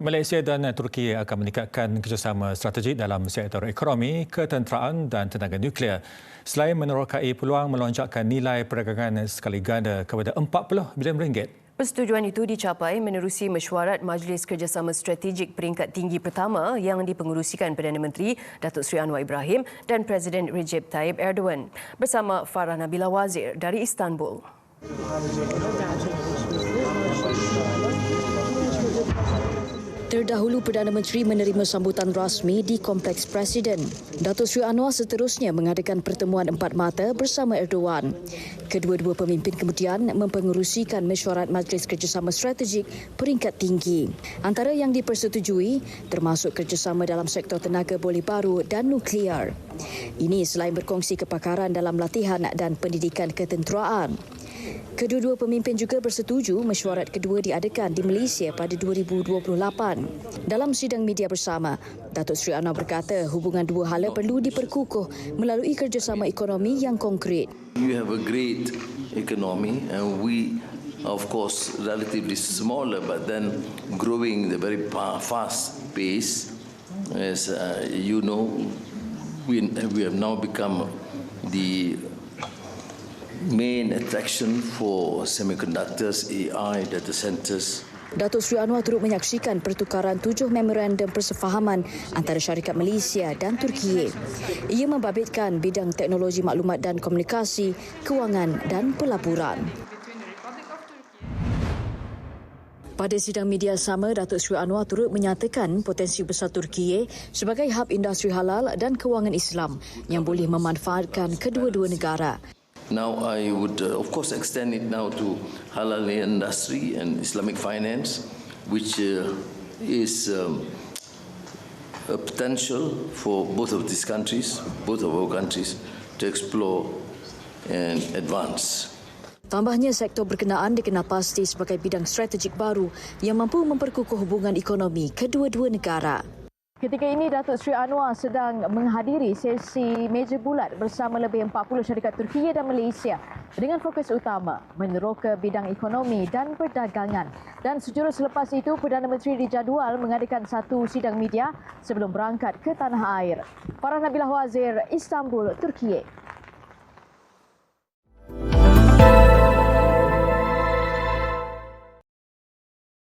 Malaysia dan Turki akan meningkatkan kerjasama strategik dalam sektor ekonomi, ketenteraan dan tenaga nuklear. Selain menerokai peluang melonjakkan nilai perdagangan sekali ganda kepada 40 bilion ringgit. Persetujuan itu dicapai menerusi mesyuarat Majlis Kerjasama Strategik Peringkat Tinggi pertama yang dipengerusikan Perdana Menteri Datuk Seri Anwar Ibrahim dan Presiden Recep Tayyip Erdogan bersama Farah Nabila Wazir dari Istanbul. Terdahulu Perdana Menteri menerima sambutan rasmi di Kompleks Presiden. Datuk Seri Anwar seterusnya mengadakan pertemuan empat mata bersama Erdogan. Kedua-dua pemimpin kemudian mempengerusikan mesyuarat Majlis Kerjasama Strategik Peringkat Tinggi. Antara yang dipersetujui termasuk kerjasama dalam sektor tenaga boleh baru dan nuklear. Ini selain berkongsi kepakaran dalam latihan dan pendidikan ketenteraan. Kedua-dua pemimpin juga bersetuju mesyuarat kedua diadakan di Malaysia pada 2028. Dalam sidang media bersama, Datuk Seri Anwar berkata hubungan dua hala perlu diperkukuh melalui kerjasama ekonomi yang konkret. You have a great economy and we, of course, relatively smaller but then growing the very fast pace. As you know, we have now become the main attraction for semiconductors, AI, data centers. Datuk Seri Anwar turut menyaksikan pertukaran 7 memorandum persefahaman antara syarikat Malaysia dan Turki. Ia membabitkan bidang teknologi maklumat dan komunikasi, kewangan dan pelaburan. Pada sidang media sama, Datuk Seri Anwar turut menyatakan potensi besar Turki sebagai hub industri halal dan kewangan Islam yang boleh memanfaatkan kedua-dua negara. Now I would, of course, extend it now to halal industry and Islamic finance, which is a potential for both of these countries, both of our countries, to explore and advance. Tambahnya, sektor berkenaan dikenal pasti sebagai bidang strategik baru yang mampu memperkukuh hubungan ekonomi kedua-dua negara. Ketika ini, Datuk Seri Anwar sedang menghadiri sesi meja bulat bersama lebih 40 syarikat Turki dan Malaysia dengan fokus utama meneroka bidang ekonomi dan perdagangan. Dan sejurus selepas itu, Perdana Menteri dijadual mengadakan satu sidang media sebelum berangkat ke tanah air. Farah Nabila Wazir, Istanbul, Turki.